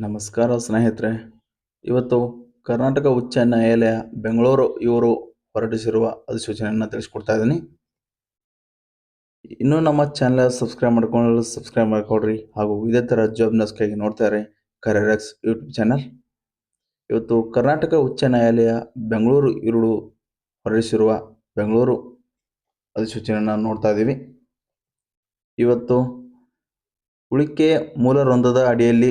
ನಮಸ್ಕಾರ ಸ್ನೇಹಿತರೆ. ಇವತ್ತು ಕರ್ನಾಟಕ ಉಚ್ಚ ನ್ಯಾಯಾಲಯ ಬೆಂಗಳೂರು ಇವರು ಹೊರಡಿಸಿರುವ ಅಧಿಸೂಚನೆಯನ್ನು ತಿಳಿಸ್ಕೊಡ್ತಾ ಇದ್ದೀನಿ. ಇನ್ನೂ ನಮ್ಮ ಚಾನಲ್ ಸಬ್ಸ್ಕ್ರೈಬ್ ಮಾಡ್ಕೊಳ್ರಿ ಹಾಗೂ ಇದೇ ಥರ ಜಾಬ್ ನ್ಯೂಸ್ಗಾಗಿ ನೋಡ್ತಾರೆ ಕರಿಯರ್ ಯೂಟ್ಯೂಬ್ ಚಾನಲ್. ಇವತ್ತು ಕರ್ನಾಟಕ ಉಚ್ಚ ನ್ಯಾಯಾಲಯ ಬೆಂಗಳೂರು ಇವರು ಹೊರಡಿಸಿರುವ ಬೆಂಗಳೂರು ಅಧಿಸೂಚನೆಯನ್ನು ನೋಡ್ತಾ ಇದ್ದೀವಿ. ಇವತ್ತು ಉಳಿಕೆ ಮೂಲ ವೃಂದದ ಅಡಿಯಲ್ಲಿ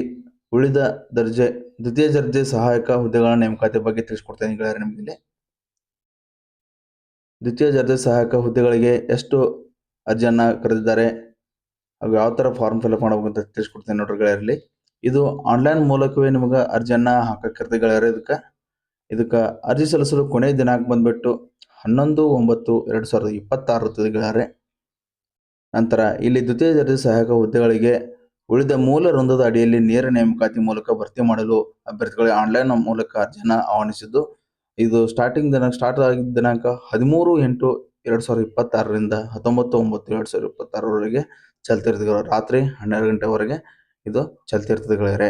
ಉಳಿದ ದ್ವಿತೀಯ ದರ್ಜೆ ಸಹಾಯಕ ಹುದ್ದೆಗಳ ನೇಮಕಾತಿ ಬಗ್ಗೆ ತಿಳಿಸ್ಕೊಡ್ತೇನೆ ಗೆಳೆಯರೆ. ನಿಮಗೆ ದ್ವಿತೀಯ ದರ್ಜೆ ಸಹಾಯಕ ಹುದ್ದೆಗಳಿಗೆ ಎಷ್ಟು ಅರ್ಜಿಯನ್ನು ಕರೆದಿದ್ದಾರೆ ಹಾಗೂ ಯಾವ ಥರ ಫಾರ್ಮ್ ಫಿಲ್ಅಪ್ ಮಾಡಬೇಕು ಅಂತ ತಿಳಿಸ್ಕೊಡ್ತೇನೆ ನೋಡ್ರಿ ಗೆಳೆಯರಲ್ಲಿ. ಇದು ಆನ್ಲೈನ್ ಮೂಲಕವೇ ನಿಮಗೆ ಅರ್ಜಿಯನ್ನು ಹಾಕಕ್ಕಿರ್ತದೆ ಗೆಳೆಯರೆ. ಇದಕ್ಕೆ ಅರ್ಜಿ ಸಲ್ಲಿಸಲು ಕೊನೆಯ ದಿನಾಂಕ ಬಂದ್ಬಿಟ್ಟು 11/9/2026 ಇರ್ತದೆ ಗೆಳೆಯರೆ. ನಂತರ ಇಲ್ಲಿ ದ್ವಿತೀಯ ದರ್ಜೆ ಸಹಾಯಕ ಹುದ್ದೆಗಳಿಗೆ ಉಳಿದ ಮೂಲ ವೃಂದದ ಅಡಿಯಲ್ಲಿ ನೇರ ನೇಮಕಾತಿ ಮೂಲಕ ಭರ್ತಿ ಮಾಡಲು ಅಭ್ಯರ್ಥಿಗಳಿಗೆ ಆನ್ಲೈನ್ ಮೂಲಕ ಅರ್ಜಿಯನ್ನು ಆಹ್ವಾನಿಸಿದ್ದು, ಇದು ಸ್ಟಾರ್ಟ್ ಆಗಿದ್ದ ದಿನಾಂಕ 13/8/2026ರಿಂದ 19/9/2026 ಚಲ್ತಿರ್ತದೆ. ರಾತ್ರಿ 12 ಗಂಟೆವರೆಗೆ ಇದು ಚಲ್ತಿರ್ತದೆ ಗೆಳೆಯರೆ.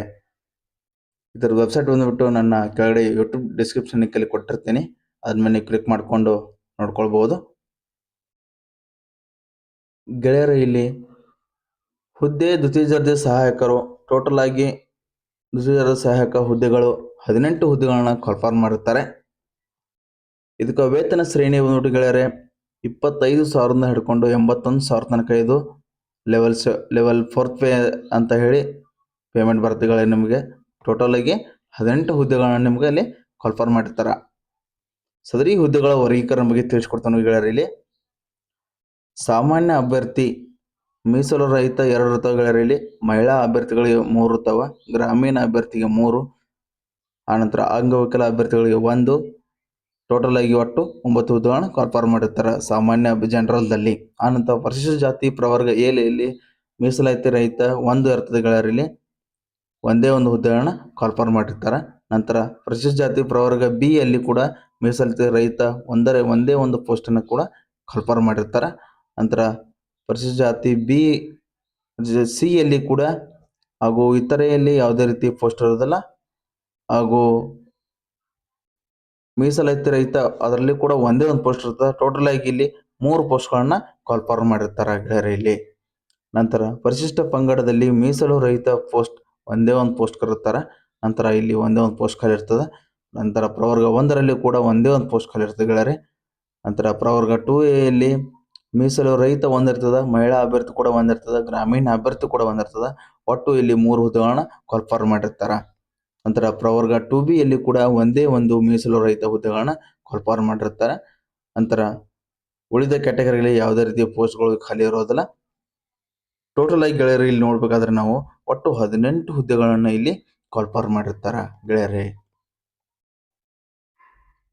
ಇದರ ವೆಬ್ಸೈಟ್ ಬಂದುಬಿಟ್ಟು ನನ್ನ ಕೆಳಗಡೆ ಯೂಟ್ಯೂಬ್ ಡಿಸ್ಕ್ರಿಪ್ಷನ್ ಲಿಂಕಲ್ಲಿ ಕೊಟ್ಟಿರ್ತೀನಿ. ಅದ್ಮೇಲೆ ಕ್ಲಿಕ್ ಮಾಡಿಕೊಂಡು ನೋಡ್ಕೊಳ್ಬಹುದು ಗೆಳೆಯರೆ. ಇಲ್ಲಿ ಹುದ್ದೆ ದ್ವಿತೀಯ ದರ್ಜೆ ಸಹಾಯಕರು ಟೋಟಲ್ ಆಗಿ ದ್ವಿತೀಯ ದರ್ಜೆ ಸಹಾಯಕ ಹುದ್ದೆಗಳು 18 ಹುದ್ದೆಗಳನ್ನ ಕನ್ಫರ್ಮ್ ಮಾಡಿರ್ತಾರೆ. ಇದಕ್ಕೆ ವೇತನ ಶ್ರೇಣಿ ಬಂದ್ಬಿಟ್ಟು ಗೆಳೆಯರೆ 25,000 ಹಿಡ್ಕೊಂಡು 81,000 ತನಕ ಇದು ಲೆವೆಲ್ 4th ಪೇ ಅಂತ ಹೇಳಿ ಪೇಮೆಂಟ್ ಬರುತ್ತೆ ಗೆಳೆಯರೆ. ನಿಮಗೆ ಟೋಟಲ್ ಆಗಿ 18 ಹುದ್ದೆಗಳನ್ನ ನಿಮಗೆ ಅಲ್ಲಿ ಕನ್ಫರ್ಮ್ ಮಾಡಿರ್ತಾರೆ. ಸದರಿ ಹುದ್ದೆಗಳ ವರ್ಗೀಕರಣ ಬಗ್ಗೆ ತಿಳಿಸ್ಕೊಡ್ತಾನೆ ಗೆಳೆಯರೆ. ಇಲ್ಲಿ ಸಾಮಾನ್ಯ ಅಭ್ಯರ್ಥಿ ಮೀಸಲು ರಹಿತ 2 ಇರ್ತಾವೆ ಗೆಳೆಯರೆ. ಇಲ್ಲಿ ಮಹಿಳಾ ಅಭ್ಯರ್ಥಿಗಳಿಗೆ 3 ಇರ್ತಾವೆ, ಗ್ರಾಮೀಣ ಅಭ್ಯರ್ಥಿಗೆ 3, ಆನಂತರ ಅಂಗವಿಕಲ ಅಭ್ಯರ್ಥಿಗಳಿಗೆ 1. ಟೋಟಲ್ ಆಗಿ ಒಟ್ಟು 9 ಹುದ್ದೆಗಳನ್ನ ಕನ್ಫರ್ಮ್ ಮಾಡಿರ್ತಾರೆ ಸಾಮಾನ್ಯ ಜನರಲ್ದಲ್ಲಿ. ಆನಂತರ ಪರಿಶಿಷ್ಟ ಜಾತಿ ಪ್ರವರ್ಗ ಎಲ್ಲಿ ಮೀಸಲಾತಿ ರಹಿತ 1 ಇರ್ತದೆ ಗೆಳೆಯರೆ. ಇಲ್ಲಿ ಒಂದೇ ಒಂದು ಹುದ್ದೆಗಳನ್ನ ಕನ್ಫರ್ಮ್ ಮಾಡಿರ್ತಾರೆ. ನಂತರ ಪರಿಶಿಷ್ಟ ಜಾತಿ ಪ್ರವರ್ಗ ಬಿ ಅಲ್ಲಿ ಕೂಡ ಮೀಸಲಾತಿ ರಹಿತ ಒಂದೇ ಒಂದು ಪೋಸ್ಟನ್ನು ಕೂಡ ಕನ್ಫರ್ಮ್ ಮಾಡಿರ್ತಾರೆ. ನಂತರ ಪರಿಶಿಷ್ಟ ಜಾತಿ ಬಿ ಸಿ ಯಲ್ಲಿ ಕೂಡ ಹಾಗೂ ಇತರೆಯಲ್ಲಿ ಯಾವುದೇ ರೀತಿ ಪೋಸ್ಟ್ ಇರೋದಿಲ್ಲ. ಹಾಗೂ ಮೀಸಲಾತಿ ರಹಿತ ಅದರಲ್ಲಿ ಕೂಡ ಒಂದೇ ಒಂದು ಪೋಸ್ಟ್ ಇರ್ತದೆ. ಟೋಟಲ್ ಆಗಿ ಇಲ್ಲಿ 3 ಪೋಸ್ಟ್ಗಳನ್ನ ಕನ್ಫರ್ಮ್ ಮಾಡಿರ್ತಾರೆ ಗೆಳೆಯರೆ ಇಲ್ಲಿ. ನಂತರ ಪರಿಶಿಷ್ಟ ಪಂಗಡದಲ್ಲಿ ಮೀಸಲು ರಹಿತ ಪೋಸ್ಟ್ ಒಂದೇ ಒಂದು ಪೋಸ್ಟ್ ಕರೀತಾರೆ. ನಂತರ ಇಲ್ಲಿ ಒಂದೇ ಒಂದು ಪೋಸ್ಟ್ ಖಾಲಿ ಇರ್ತದೆ. ನಂತರ ಪ್ರವರ್ಗ 1ರಲ್ಲಿ ಕೂಡ ಒಂದೇ ಒಂದು ಪೋಸ್ಟ್ ಖಾಲಿ ಇರ್ತದೆ ಗೆಳೆಯರೆ. ನಂತರ ಪ್ರವರ್ಗ 2ಯಲ್ಲಿ ಮೀಸಲು ರಹಿತ 1 ಇರ್ತದೆ, ಮಹಿಳಾ ಅಭ್ಯರ್ಥಿ ಕೂಡ 1 ಇರ್ತದೆ, ಗ್ರಾಮೀಣ ಅಭ್ಯರ್ಥಿ ಕೂಡ 1 ಇರ್ತದೆ. ಒಟ್ಟು ಇಲ್ಲಿ 3 ಹುದ್ದೆಗಳನ್ನ ಕನ್ಫರ್ಮ್ ಮಾಡಿರ್ತಾರೆ. ನಂತರ ಪ್ರವರ್ಗ 2B ಯಲ್ಲಿ ಕೂಡ ಒಂದೇ ಒಂದು ಮೀಸಲು ರಹಿತ ಹುದ್ದೆಗಳನ್ನ ಕನ್ಫರ್ಮ್ ಮಾಡಿರ್ತಾರೆ. ನಂತರ ಉಳಿದ ಕ್ಯಾಟಗರಿಗಳಲ್ಲಿ ಯಾವುದೇ ರೀತಿಯ ಪೋಸ್ಟ್ಗಳು ಖಾಲಿ ಇರೋದಿಲ್ಲ. ಟೋಟಲ್ ಆಗಿ ಗೆಳೆಯರೆ ಇಲ್ಲಿ ನೋಡ್ಬೇಕಾದ್ರೆ ನಾವು ಒಟ್ಟು 18 ಹುದ್ದೆಗಳನ್ನ ಇಲ್ಲಿ ಕನ್ಫರ್ಮ್ ಮಾಡಿರ್ತಾರೆ ಗೆಳೆಯರೆ.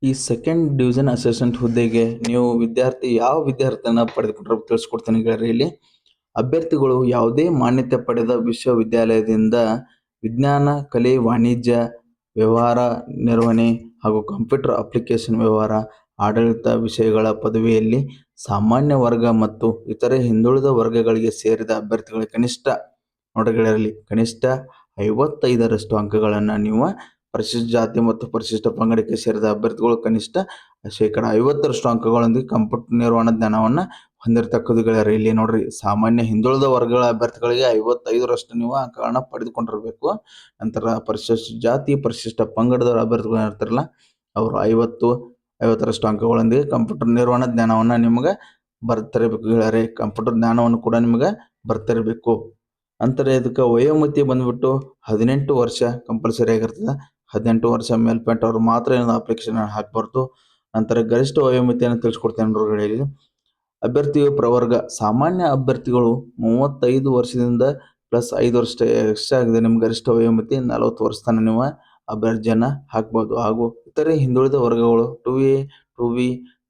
ಈ ಸೆಕೆಂಡ್ ಡಿವಿಷನ್ ಅಸಿಸ್ಟೆಂಟ್ ಹುದ್ದೆಗೆ ನೀವು ಯಾವ ವಿದ್ಯಾರ್ಥಿಯನ್ನ ಪಡೆದುಕೊಂಡ್ರೆ ತಿಳಿಸ್ಕೊಡ್ತೀನಿ ಗೆಳೆಯರೆ. ಇಲ್ಲಿ ಅಭ್ಯರ್ಥಿಗಳು ಯಾವುದೇ ಮಾನ್ಯತೆ ಪಡೆದ ವಿಶ್ವವಿದ್ಯಾಲಯದಿಂದ ವಿಜ್ಞಾನ, ಕಲೆ, ವಾಣಿಜ್ಯ, ವ್ಯವಹಾರ ನಿರ್ವಹಣೆ ಹಾಗೂ ಕಂಪ್ಯೂಟರ್ ಅಪ್ಲಿಕೇಶನ್ ವ್ಯವಹಾರ, ಆಡಳಿತ ವಿಷಯಗಳ ಪದವಿಯಲ್ಲಿ ಸಾಮಾನ್ಯ ವರ್ಗ ಮತ್ತು ಇತರೆ ಹಿಂದುಳಿದ ವರ್ಗಗಳಿಗೆ ಸೇರಿದ ಅಭ್ಯರ್ಥಿಗಳಿಗೆ ಕನಿಷ್ಠ 55% ಅಂಕಗಳನ್ನು ನೀವು ಪರಿಶಿಷ್ಟ ಜಾತಿ ಮತ್ತು ಪರಿಶಿಷ್ಟ ಪಂಗಡಕ್ಕೆ ಸೇರಿದ ಅಭ್ಯರ್ಥಿಗಳು ಕನಿಷ್ಠ 50% ಅಂಕಗಳೊಂದಿಗೆ ಕಂಪ್ಯೂಟರ್ ನಿರ್ವಹಣಾ ಜ್ಞಾನವನ್ನು ಹೊಂದಿರತಕ್ಕದ್ದು ಗೆಳೆಯರೆ. ಇಲ್ಲಿ ನೋಡ್ರಿ, ಸಾಮಾನ್ಯ ಹಿಂದುಳಿದ ವರ್ಗಗಳ ಅಭ್ಯರ್ಥಿಗಳಿಗೆ 55% ನೀವು ಅಂಕಗಳನ್ನ ಪಡೆದುಕೊಂಡಿರಬೇಕು. ನಂತರ ಪರಿಶಿಷ್ಟ ಜಾತಿ ಪರಿಶಿಷ್ಟ ಪಂಗಡದ ಅಭ್ಯರ್ಥಿಗಳು ಇರ್ತಾರಲ್ಲ ಅವರು 50% ಅಂಕಗಳೊಂದಿಗೆ ಕಂಪ್ಯೂಟರ್ ನಿರ್ವಹಣಾ ಜ್ಞಾನವನ್ನು ನಿಮಗೆ ಬರ್ತಿರಬೇಕು ಗೆಳೆಯರೆ. ಕಂಪ್ಯೂಟರ್ ಜ್ಞಾನವನ್ನು ಕೂಡ ನಿಮಗೆ ಬರ್ತಿರಬೇಕು. ನಂತರ ಇದಕ್ಕೆ ವಯೋಮಿತಿ ಬಂದ್ಬಿಟ್ಟು 18 ವರ್ಷ ಕಂಪಲ್ಸರಿ ಆಗಿರ್ತದೆ. 18 ವರ್ಷ ಮೇಲ್ಪಟ್ಟವ್ರು ಮಾತ್ರ ಅಪ್ಲಿಕೇಶನ್ ಹಾಕಬಾರ್ದು. ನಂತರ ಗರಿಷ್ಠ ವಯೋಮಿತಿಯನ್ನು ತಿಳಿಸ್ಕೊಡ್ತೇನೆ ನೋಡ್ರಿ. ಅಭ್ಯರ್ಥಿಯು ಪ್ರವರ್ಗ ಸಾಮಾನ್ಯ ಅಭ್ಯರ್ಥಿಗಳು 35 ವರ್ಷದಿಂದ ಪ್ಲಸ್ 5 ವರ್ಷ ಎಕ್ಸ್ಟ್ರಾ ಆಗಿದೆ. ನಿಮ್ಗೆ ಗರಿಷ್ಠ ವಯೋಮಿತಿ 40 ವರ್ಷ ತನಕ ನೀವು ಅಭ್ಯರ್ಥಿಯನ್ನು ಹಾಕ್ಬೋದು. ಹಾಗೂ ಇತರೆ ಹಿಂದುಳಿದ ವರ್ಗಗಳು 2A, 2B,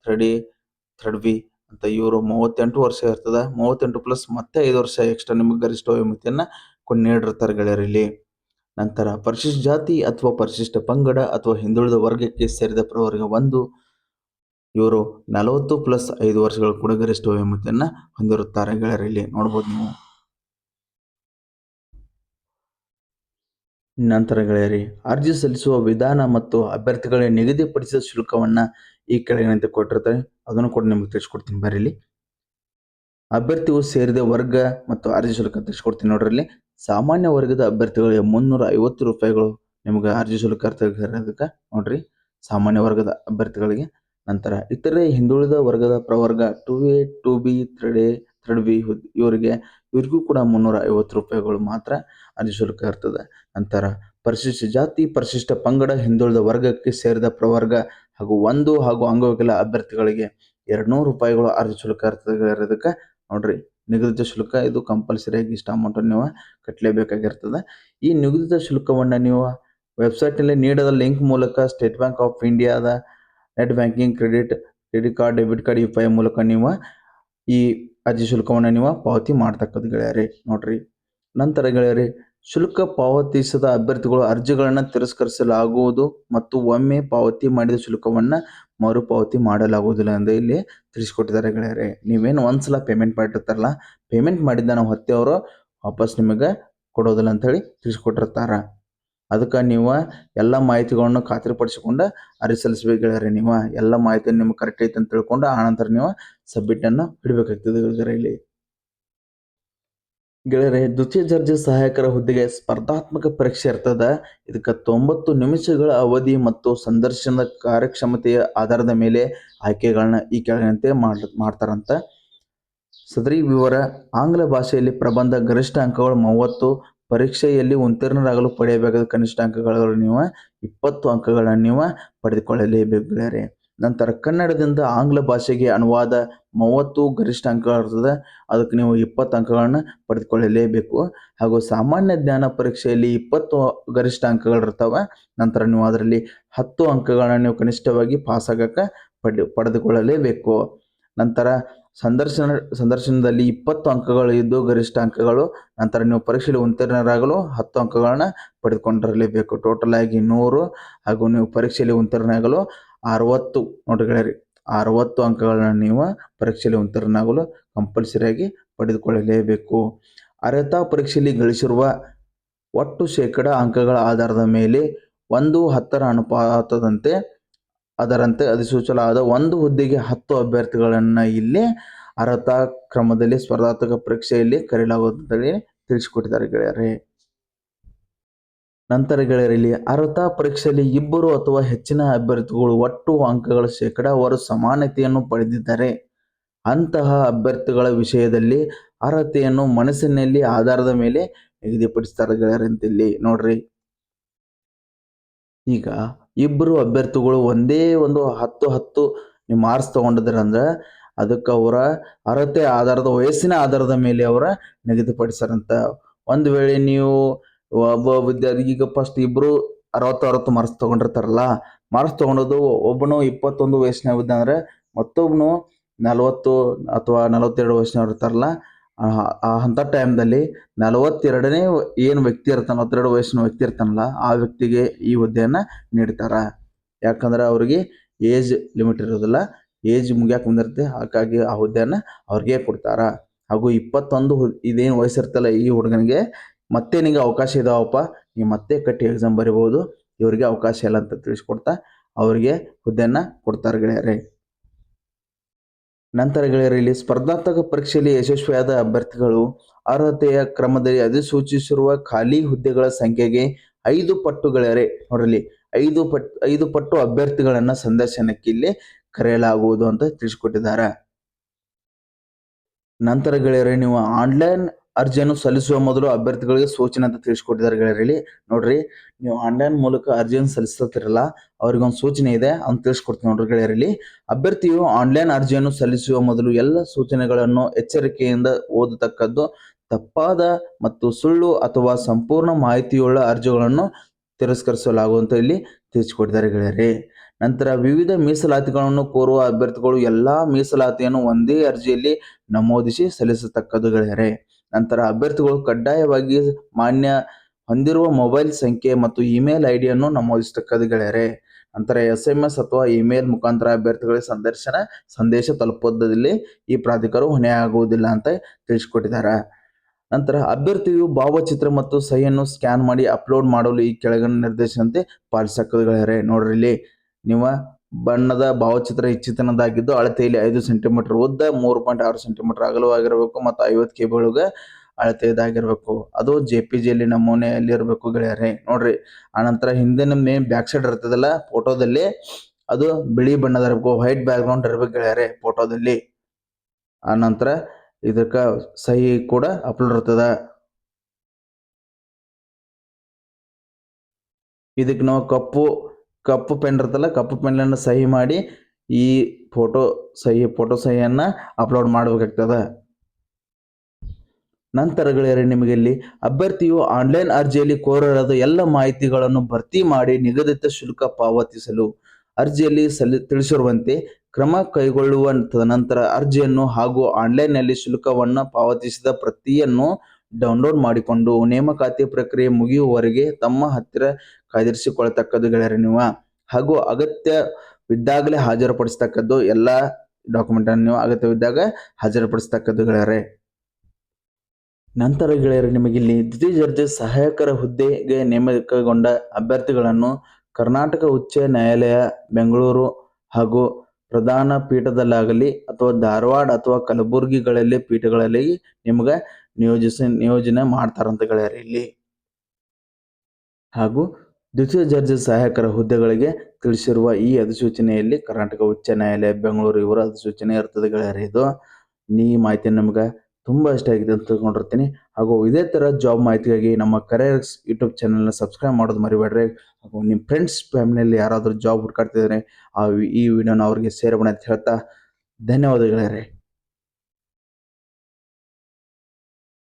3D ಅಂತ ಇವರು 38 ವರ್ಷ ಇರ್ತದೆ. 38 ಪ್ಲಸ್ ಮತ್ತೆ 5 ವರ್ಷ ಎಕ್ಸ್ಟ್ರಾ ನಿಮ್ಗೆ ಗರಿಷ್ಠ ವಯೋಮಿತಿಯನ್ನು ನೀಡಿರ್ತಾರೆ ಗೆಳೆಯರಲ್ಲಿ. ನಂತರ ಪರಿಶಿಷ್ಟ ಜಾತಿ ಅಥವಾ ಪರಿಶಿಷ್ಟ ಪಂಗಡ ಅಥವಾ ಹಿಂದುಳಿದ ವರ್ಗಕ್ಕೆ ಸೇರಿದ ಪ್ರವರ್ಗ 1 ಇವರು 40 ಪ್ಲಸ್ 5 ವರ್ಷಗಳು ಕೂಡ ಗರಿಷ್ಠ ವಯೋಮಿತಿಯನ್ನು ಹೊಂದಿರುತ್ತಾರೆ ಗೆಳೆಯರಲ್ಲಿ. ನೋಡ್ಬೋದು ನೀವು. ನಂತರ ಗೆಳೆಯರಿ, ಅರ್ಜಿ ಸಲ್ಲಿಸುವ ವಿಧಾನ ಮತ್ತು ಅಭ್ಯರ್ಥಿಗಳಿಗೆ ನಿಗದಿಪಡಿಸಿದ ಶುಲ್ಕವನ್ನ ಈ ಕೆಳಗಿನಂತೆ ಕೊಟ್ಟಿರ್ತಾರೆ. ಅದನ್ನು ಕೂಡ ನಿಮ್ಗೆ ತಿಳಿಸ್ಕೊಡ್ತೀನಿ ಬರೀಲಿ. ಅಭ್ಯರ್ಥಿಯು ಸೇರಿದ ವರ್ಗ ಮತ್ತು ಅರ್ಜಿ ಶುಲ್ಕ ತಿಳಿಸ್ಕೊಡ್ತೀನಿ ನೋಡ್ರಿ. ಇಲ್ಲಿ ಸಾಮಾನ್ಯ ವರ್ಗದ ಅಭ್ಯರ್ಥಿಗಳಿಗೆ 350 ರೂಪಾಯಿಗಳು ನಿಮ್ಗೆ ಅರ್ಜಿ ಶುಲ್ಕ ಇರೋದಕ್ಕೆ ನೋಡ್ರಿ, ಸಾಮಾನ್ಯ ವರ್ಗದ ಅಭ್ಯರ್ಥಿಗಳಿಗೆ. ನಂತರ ಇತರೆ ಹಿಂದುಳಿದ ವರ್ಗದ ಪ್ರವರ್ಗ 2A 2B 3B ಇವರಿಗೂ ಕೂಡ 350 ರೂಪಾಯಿಗಳು ಮಾತ್ರ ಅರ್ಜಿ ಶುಲ್ಕ ಇರ್ತದೆ. ನಂತರ ಪರಿಶಿಷ್ಟ ಜಾತಿ, ಪರಿಶಿಷ್ಟ ಪಂಗಡ, ಹಿಂದುಳಿದ ವರ್ಗಕ್ಕೆ ಸೇರಿದ ಪ್ರವರ್ಗ ಹಾಗೂ 1 ಹಾಗೂ ಅಂಗವಿಕಲ ಅಭ್ಯರ್ಥಿಗಳಿಗೆ 200 ರೂಪಾಯಿಗಳು ಅರ್ಜಿ ಶುಲ್ಕ ಇರೋದಕ್ಕೆ ನೋಡ್ರಿ, ನಿಗದಿತ ಶುಲ್ಕ ಇದು ಕಂಪಲ್ಸರಿಯಾಗಿ ಇಷ್ಟ ಅಮೌಂಟ್ ನೀವು ಕಟ್ಟಲೇಬೇಕಾಗಿರ್ತದೆ. ಈ ನಿಗದಿತ ಶುಲ್ಕವನ್ನು ನೀವು ವೆಬ್ಸೈಟ್ನಲ್ಲಿ ನೀಡದ ಲಿಂಕ್ ಮೂಲಕ ಸ್ಟೇಟ್ ಬ್ಯಾಂಕ್ ಆಫ್ ಇಂಡಿಯಾದ net banking, credit card, debit card, UPI ಮೂಲಕ ನೀವು ಈ ಅರ್ಜಿ ಶುಲ್ಕವನ್ನು ನೀವು ಪಾವತಿ ಮಾಡ್ತಕ್ಕದ್ದು ಗೆಳೆಯರಿ ನೋಡ್ರಿ. ನಂತರ ಗೆಳೆಯರಿ, ಶುಲ್ಕ ಪಾವತಿಸದ ಅಭ್ಯರ್ಥಿಗಳು ಅರ್ಜಿಗಳನ್ನು ತಿರಸ್ಕರಿಸಲಾಗುವುದು ಮತ್ತು ಒಮ್ಮೆ ಪಾವತಿ ಮಾಡಿದ ಶುಲ್ಕವನ್ನು ಮರುಪಾವತಿ ಮಾಡಲಾಗುವುದಿಲ್ಲ ಎಂದು ಇಲ್ಲಿ ತಿಳಿಸ್ಕೊಟ್ಟಿದ್ದಾರೆ ಗೆಳೆಯರೆ. ನೀವೇನು ಒಂದ್ಸಲ ಪೇಮೆಂಟ್ ಮಾಡಿರ್ತಾರಲ್ಲ, ಪೇಮೆಂಟ್ ಮಾಡಿದ್ದ ನಾವು ಹೊತ್ತೆ ಅವರು ವಾಪಸ್ ನಿಮಗೆ ಕೊಡೋದಿಲ್ಲ ಅಂಥೇಳಿ ತಿಳಿಸ್ಕೊಟ್ಟಿರ್ತಾರೆ. ಅದಕ್ಕೆ ನೀವು ಎಲ್ಲ ಮಾಹಿತಿಗಳನ್ನು ಖಾತ್ರಿಪಡಿಸಿಕೊಂಡು ಅರ್ಜಿ ಸಲ್ಲಿಸಬೇಕು ಗೆಳೆಯರೆ. ನೀವು ಎಲ್ಲ ಮಾಹಿತಿ ನಿಮ್ಗೆ ಕರೆಕ್ಟ್ ಐತೆ ಅಂತ ತಿಳ್ಕೊಂಡು ಆನಂತರ ನೀವು ಸಬ್ಮಿಟನ್ನು ಬಿಡಬೇಕಾಗ್ತದೆ ಗೆಳೆಯರೆ. ಇಲ್ಲಿ ಗೆಳೆಯರೆ, ದ್ವಿತೀಯ ದರ್ಜೆ ಸಹಾಯಕರ ಹುದ್ದೆಗೆ ಸ್ಪರ್ಧಾತ್ಮಕ ಪರೀಕ್ಷೆ ಇರ್ತದೆ. ಇದಕ್ಕೆ 90 ನಿಮಿಷಗಳ ಅವಧಿ ಮತ್ತು ಸಂದರ್ಶನದ ಕಾರ್ಯಕ್ಷಮತೆಯ ಆಧಾರದ ಮೇಲೆ ಆಯ್ಕೆಗಳನ್ನ ಈ ಕೆಳಗಿನಂತೆ ಮಾಡ್ತಾರಂತ. ಸದರಿ ವಿವರ: ಆಂಗ್ಲ ಭಾಷೆಯಲ್ಲಿ ಪ್ರಬಂಧ ಗರಿಷ್ಠ ಅಂಕಗಳು 30, ಪರೀಕ್ಷೆಯಲ್ಲಿ ಉತ್ತೀರ್ಣರಾಗಲು ಪಡೆಯಬೇಕಾದ ಕನಿಷ್ಠ ಅಂಕಗಳು ನೀವು 20 ಅಂಕಗಳನ್ನು ನೀವು ಪಡೆದುಕೊಳ್ಳಲೇಬೇಕು ಗೆಳೆಯರೆ. ನಂತರ ಕನ್ನಡದಿಂದ ಆಂಗ್ಲ ಭಾಷೆಗೆ ಅನುವಾದ 30 ಗರಿಷ್ಠ ಅಂಕಗಳು ಇರ್ತದೆ, ಅದಕ್ಕೆ ನೀವು 20 ಅಂಕಗಳನ್ನು ಪಡೆದುಕೊಳ್ಳಲೇಬೇಕು. ಹಾಗೂ ಸಾಮಾನ್ಯ ಜ್ಞಾನ ಪರೀಕ್ಷೆಯಲ್ಲಿ 20 ಗರಿಷ್ಠ ಅಂಕಗಳು ಇರ್ತವೆ. ನಂತರ ನೀವು ಅದರಲ್ಲಿ 10 ಅಂಕಗಳನ್ನು ನೀವು ಕನಿಷ್ಠವಾಗಿ ಪಾಸ್ ಆಗಕ್ಕೆ ಪಡೆದುಕೊಳ್ಳಲೇಬೇಕು. ನಂತರ ಸಂದರ್ಶನದಲ್ಲಿ 20 ಅಂಕಗಳು ಇದ್ದು ಗರಿಷ್ಠ ಅಂಕಗಳು. ನಂತರ ನೀವು ಪರೀಕ್ಷೆಯಲ್ಲಿ ಉತ್ತೀರ್ಣರಾಗಲು 10 ಅಂಕಗಳನ್ನ ಪಡೆದುಕೊಂಡಿರಲೇಬೇಕು. ಟೋಟಲ್ ಆಗಿ 100 ಹಾಗೂ ನೀವು ಪರೀಕ್ಷೆಯಲ್ಲಿ ಉತ್ತೀರ್ಣರಾಗಲು 60 ನೋಡ್ರಿ ಗೆಳೆಯರಿ, 60 ಅಂಕಗಳನ್ನ ನೀವು ಪರೀಕ್ಷೆಯಲ್ಲಿ ಉತ್ತೀರ್ಣರಾಗಲು ಕಂಪಲ್ಸರಿಯಾಗಿ ಪಡೆದುಕೊಳ್ಳಲೇಬೇಕು. ಅರ್ಹತಾ ಪರೀಕ್ಷೆಯಲ್ಲಿ ಗಳಿಸಿರುವ ಒಟ್ಟು ಶೇಕಡ ಅಂಕಗಳ ಆಧಾರದ ಮೇಲೆ 1:10 ಅನುಪಾತದಂತೆ ಅದರಂತೆ ಅಧಿಸೂಚಿಸಲಾದ ಒಂದು ಹುದ್ದೆಗೆ 10 ಅಭ್ಯರ್ಥಿಗಳನ್ನು ಇಲ್ಲಿ ಅರ್ಹತಾ ಕ್ರಮದಲ್ಲಿ ಸ್ಪರ್ಧಾತ್ಮಕ ಪರೀಕ್ಷೆಯಲ್ಲಿ ಕರೆಯಲಾಗುತ್ತದೆ ತಿಳಿಸಿಕೊಟ್ಟಿದ್ದಾರೆ ಗೆಳೆಯರೇ. ನಂತರ ಗೆಳೆಯರಲ್ಲಿ, ಅರ್ಹತಾ ಪರೀಕ್ಷೆಯಲ್ಲಿ 2 ಅಥವಾ ಹೆಚ್ಚಿನ ಅಭ್ಯರ್ಥಿಗಳು ಒಟ್ಟು ಅಂಕಗಳ ಶೇಕಡಾವಾರು ಸಮಾನತೆಯನ್ನು ಪಡೆದಿದ್ದಾರೆ. ಅಂತಹ ಅಭ್ಯರ್ಥಿಗಳ ವಿಷಯದಲ್ಲಿ ಅರ್ಹತೆಯನ್ನು ಮನಸ್ಸಿನಲ್ಲಿ ಆಧಾರದ ಮೇಲೆ ನಿಗದಿಪಡಿಸ್ತಾರೆ ಗೆಳೆಯರಂತಿಲ್ಲಿ ನೋಡ್ರಿ. ಈಗ 2 ಅಭ್ಯರ್ಥಿಗಳು ಒಂದೇ ಒಂದು 10 ನೀವು ಮಾರ್ಕ್ಸ್ ತೊಗೊಂಡಿದ್ರಂದ್ರೆ ಅದಕ್ಕೆ ಅವರ ಅರ್ಹತೆ ಆಧಾರದ ವಯಸ್ಸಿನ ಆಧಾರದ ಮೇಲೆ ಅವರ ನಿಗದಿಪಡಿಸ್ತಾರಂತ. ಒಂದು ವೇಳೆ ನೀವು ಒಬ್ಬ ವಿದ್ಯಾರ್ಥಿ ಈಗ ಫಸ್ಟ್ 2 60 ಮಾರ್ಕ್ಸ್ ತೊಗೊಂಡಿರ್ತಾರಲ್ಲ, ಮಾರ್ಕ್ಸ್ ತೊಗೊಂಡೋದು ಒಬ್ಬನು 21 ವಯಸ್ಸಿನವಿದ್ದ ಅಂದರೆ ಮತ್ತೊಬ್ಬನು 40 ಅಥವಾ 42 ವಯಸ್ಸಿನವ್ರು ಇರ್ತಾರಲ್ಲ, ಅಂಥ ಟೈಮ್ದಲ್ಲಿ 42ನೇ ಏನು ವ್ಯಕ್ತಿ ಇರ್ತಾನೆ, 42 ವಯಸ್ಸಿನ ವ್ಯಕ್ತಿ ಇರ್ತಾನಲ್ಲ, ಆ ವ್ಯಕ್ತಿಗೆ ಈ ಹುದ್ದೆಯನ್ನು ನೀಡ್ತಾರೆ. ಯಾಕಂದ್ರೆ ಅವ್ರಿಗೆ ಏಜ್ ಲಿಮಿಟ್ ಇರೋದಿಲ್ಲ, ಏಜ್ ಮುಗಿಯಕ್ಕೆ ಬಂದಿರುತ್ತೆ, ಹಾಗಾಗಿ ಆ ಹುದ್ದೆಯನ್ನು ಅವ್ರಿಗೆ ಕೊಡ್ತಾರೆ. ಹಾಗೂ 21 ಇದೇನು ವಯಸ್ಸಿರ್ತಲ್ಲ ಈ ಹುಡುಗನಿಗೆ ಮತ್ತೆ ನಿಮಗೆ ಅವಕಾಶ ಇದಾವಪ್ಪ, ನೀವು ಮತ್ತೆ ಕಟ್ಟಿ ಎಕ್ಸಾಮ್ ಬರಿಬೋದು, ಇವರಿಗೆ ಅವಕಾಶ ಇಲ್ಲ ಅಂತ ತಿಳಿಸ್ಕೊಡ್ತಾ ಅವರಿಗೆ ಹುದ್ದೆಯನ್ನು ಕೊಡ್ತಾರೆ ಗೆಳೆಯರೇ. ನಂತರ ಗೆಳೆಯರಲ್ಲಿ, ಸ್ಪರ್ಧಾತ್ಮಕ ಪರೀಕ್ಷೆಯಲ್ಲಿ ಯಶಸ್ವಿಯಾದ ಅಭ್ಯರ್ಥಿಗಳು ಅರ್ಹತೆಯ ಕ್ರಮದಲ್ಲಿ ಅಧಿಸೂಚಿಸಿರುವ ಖಾಲಿ ಹುದ್ದೆಗಳ ಸಂಖ್ಯೆಗೆ 5 ಪಟ್ಟು ಗೆಳೆಯರೇ ನೋಡ್ರಲ್ಲಿ, 5 ಪಟ್ಟು ಅಭ್ಯರ್ಥಿಗಳನ್ನ ಸಂದರ್ಶನಕ್ಕೆ ಇಲ್ಲಿ ಕರೆಯಲಾಗುವುದು ಅಂತ ತಿಳಿಸಿಕೊಟ್ಟಿದ್ದಾರೆ. ನಂತರ ಗೆಳೆಯರೇ, ನೀವು ಆನ್ಲೈನ್ ಅರ್ಜಿಯನ್ನು ಸಲ್ಲಿಸುವ ಮೊದಲು ಅಭ್ಯರ್ಥಿಗಳಿಗೆ ಸೂಚನೆ ಅಂತ ತಿಳಿಸ್ಕೊಟ್ಟಿದ್ದಾರೆ ಗೆಳೆಯರಲ್ಲಿ ನೋಡ್ರಿ. ನೀವು ಆನ್ಲೈನ್ ಮೂಲಕ ಅರ್ಜಿಯನ್ನು ಸಲ್ಲಿಸ್ತಿರಲ್ಲ, ಅವ್ರಿಗೊಂದು ಸೂಚನೆ ಇದೆ ಅಂತ ತಿಳಿಸ್ಕೊಡ್ತೀನಿ ನೋಡ್ರಿ ಗೆಳೆಯರಲ್ಲಿ. ಅಭ್ಯರ್ಥಿಯು ಆನ್ಲೈನ್ ಅರ್ಜಿಯನ್ನು ಸಲ್ಲಿಸುವ ಮೊದಲು ಎಲ್ಲ ಸೂಚನೆಗಳನ್ನು ಎಚ್ಚರಿಕೆಯಿಂದ ಓದತಕ್ಕದ್ದು. ತಪ್ಪಾದ ಮತ್ತು ಸುಳ್ಳು ಅಥವಾ ಸಂಪೂರ್ಣ ಮಾಹಿತಿಯುಳ್ಳ ಅರ್ಜಿಗಳನ್ನು ತಿರಸ್ಕರಿಸಲಾಗುವಂತ ಇಲ್ಲಿ ತಿಳಿಸಿಕೊಟ್ಟಿದ್ದಾರೆ ಗೆಳೆಯರೇ. ನಂತರ ವಿವಿಧ ಮೀಸಲಾತಿಗಳನ್ನು ಕೋರುವ ಅಭ್ಯರ್ಥಿಗಳು ಎಲ್ಲಾ ಮೀಸಲಾತಿಯನ್ನು ಒಂದೇ ಅರ್ಜಿಯಲ್ಲಿ ನಮೂದಿಸಿ ಸಲ್ಲಿಸತಕ್ಕದ್ದು ಗೆಳೆಯರೇ. ನಂತರ ಅಭ್ಯರ್ಥಿಗಳು ಕಡ್ಡಾಯವಾಗಿ ಮಾನ್ಯ ಹೊಂದಿರುವ ಮೊಬೈಲ್ ಸಂಖ್ಯೆ ಮತ್ತು ಇಮೇಲ್ ಐಡಿಯನ್ನು ನಮೂದಿಸತಕ್ಕದ್ದು ಗೆಳೆಯರೇ. ನಂತರ SMS ಅಥವಾ ಇಮೇಲ್ ಮುಖಾಂತರ ಅಭ್ಯರ್ಥಿಗಳಿಗೆ ಸಂದೇಶ ತಲುಪುವುದರಲ್ಲಿ ಈ ಪ್ರಾಧಿಕಾರವು ಹೊಣೆಯಾಗುವುದಿಲ್ಲ ಅಂತ ತಿಳಿಸಿಕೊಟ್ಟಿದ್ದಾರೆ. ನಂತರ ಅಭ್ಯರ್ಥಿಯು ಭಾವಚಿತ್ರ ಮತ್ತು ಸಹಿಯನ್ನು ಸ್ಕ್ಯಾನ್ ಮಾಡಿ ಅಪ್ಲೋಡ್ ಮಾಡಲು ಈ ಕೆಳಗಿನ ನಿರ್ದೇಶನಂತೆ ಪಾಲಿಸಬೇಕು ಗೆಳೆಯರೆ. ನೋಡ್ರಿ ಇಲ್ಲಿ ನೀವು ಬಣ್ಣದ ಭಾವಚಿತ್ರ ಇಚ್ಛಿತನದಾಗಿದ್ದು ಅಳತೆಯಲ್ಲಿ 5 ಸೆಂಟಿಮೀಟರ್ ಉದ್ದ, 3.6 ಸೆಂಟಿಮೀಟರ್ ಅಗಲವಾಗಿರಬೇಕು ಮತ್ತು 50 KB ಒಳಗೆ ಅಳತೆಯದಾಗಿರ್ಬೇಕು. ಅದು JPG ಅಲ್ಲಿ ನಮೂನೆಯಲ್ಲಿ ಇರಬೇಕು ಗೆಳೆಯರೆ. ನೋಡ್ರಿ ಆನಂತರ ಹಿಂದಿನ ಮೇನ್ ಬ್ಯಾಕ್ ಸೈಡ್ ಇರ್ತದಲ್ಲ ಫೋಟೋದಲ್ಲಿ ಅದು ಬಿಳಿ ಬಣ್ಣದ ಇರಬೇಕು, ವೈಟ್ ಬ್ಯಾಕ್ ಗ್ರೌಂಡ್ ಇರ್ಬೇಕು ಗೆಳೆಯರೆ ಫೋಟೋದಲ್ಲಿ. ಆನಂತರ ಇದಕ್ಕ ಸಹಿ ಕೂಡ ಅಪ್ಲೋಡ್ ಇರ್ತದ. ಇದಕ್ಕೆ ನಾವು ಕಪ್ಪು ಪೆನ್ ಇರ್ತಲ್ಲ, ಕಪ್ಪು ಪೆನ್ನನ್ನು ಸಹಿ ಮಾಡಿ ಈ ಫೋಟೋ ಸಹಿಯನ್ನ ಅಪ್ಲೋಡ್ ಮಾಡಬೇಕಾಗ್ತದ. ನಂತರ ಗೆಳೆಯರೆ ನಿಮಗೆ ಇಲ್ಲಿ ಅಭ್ಯರ್ಥಿಯು ಆನ್ಲೈನ್ ಅರ್ಜಿಯಲ್ಲಿ ಕೋರಲಾದ ಎಲ್ಲ ಮಾಹಿತಿಗಳನ್ನು ಭರ್ತಿ ಮಾಡಿ ನಿಗದಿತ ಶುಲ್ಕ ಪಾವತಿಸಲು ಅರ್ಜಿಯಲ್ಲಿ ತಿಳಿಸಿರುವಂತೆ ಕ್ರಮ ಕೈಗೊಳ್ಳುವ ತದನಂತರ ಅರ್ಜಿಯನ್ನು ಹಾಗೂ ಆನ್ಲೈನ್ನಲ್ಲಿ ಶುಲ್ಕವನ್ನು ಪಾವತಿಸಿದ ಪ್ರತಿಯನ್ನು ಡೌನ್ಲೋಡ್ ಮಾಡಿಕೊಂಡು ನೇಮಕಾತಿ ಪ್ರಕ್ರಿಯೆ ಮುಗಿಯುವವರೆಗೆ ತಮ್ಮ ಹತ್ತಿರ ಕಾಯ್ದಿರಿಸಿಕೊಳ್ಳತಕ್ಕದ್ದು ಗೆಳೆಯರೆ ನೀವು. ಹಾಗೂ ಅಗತ್ಯವಿದ್ದಾಗಲೇ ಹಾಜರುಪಡಿಸ್ತಕ್ಕದ್ದು ಎಲ್ಲ ಡಾಕ್ಯುಮೆಂಟ್ ಅನ್ನು ನೀವು ಅಗತ್ಯವಿದ್ದಾಗ ಹಾಜರುಪಡಿಸ್ತಕ್ಕದ್ದು ಗೆಳೆಯರೆ. ನಂತರ ಗೆಳೆಯರೆ ನಿಮಗಿಲ್ಲಿ ದ್ವಿತೀಯ ದರ್ಜೆ ಸಹಾಯಕರ ಹುದ್ದೆಗೆ ನೇಮಕಗೊಂಡ ಅಭ್ಯರ್ಥಿಗಳನ್ನು ಕರ್ನಾಟಕ ಉಚ್ಚ ನ್ಯಾಯಾಲಯ ಬೆಂಗಳೂರು ಹಾಗೂ ಪ್ರಧಾನ ಪೀಠದಲ್ಲಾಗಲಿ ಅಥವಾ ಧಾರವಾಡ ಅಥವಾ ಕಲಬುರ್ಗಿಗಳಲ್ಲಿ ಪೀಠಗಳಲ್ಲಿ ನಿಮ್ಗೆ ನಿಯೋಜನೆ ಮಾಡ್ತಾರಂತ ಗೆಳೆಯರೆ ಇಲ್ಲಿ. ಹಾಗೂ ದ್ವಿತೀಯ ದರ್ಜೆ ಸಹಾಯಕರ ಹುದ್ದೆಗಳಿಗೆ ತಿಳಿಸಿರುವ ಈ ಅಧಿಸೂಚನೆಯಲ್ಲಿ ಕರ್ನಾಟಕ ಉಚ್ಚ ನ್ಯಾಯಾಲಯ ಬೆಂಗಳೂರು ಇವರ ಅಧಿಸೂಚನೆ ಇರ್ತದೆ ಗೆಳೆಯರೆ. ಇದು ಈ ಮಾಹಿತಿ ನಮ್ಗೆ ತುಂಬ ಇಷ್ಟ ಆಗಿದೆ ಅಂತ ತಿಳ್ಕೊಂಡಿರ್ತೀನಿ. ಹಾಗೂ ಇದೇ ಥರ ಜಾಬ್ ಮಾಹಿತಿಗಾಗಿ ನಮ್ಮ ಕರಿಯರ್ಸ್ ಯೂಟ್ಯೂಬ್ ಚಾನಲ್ನ ಸಬ್ಸ್ಕ್ರೈಬ್ ಮಾಡೋದು ಮರಿಬೇಡ್ರಿ. ಹಾಗೂ ನಿಮ್ಮ ಫ್ರೆಂಡ್ಸ್ ಫ್ಯಾಮಿಲಿಯಲ್ಲಿ ಯಾರಾದರೂ ಜಾಬ್ ಹುಡ್ಕಾಡ್ತಿದ್ರೆ ಈ ವಿಡಿಯೋನ ಅವ್ರಿಗೆ ಶೇರ್ ಮಾಡಿ ಅಂತ ಹೇಳ್ತಾ ಧನ್ಯವಾದಗಳೇ.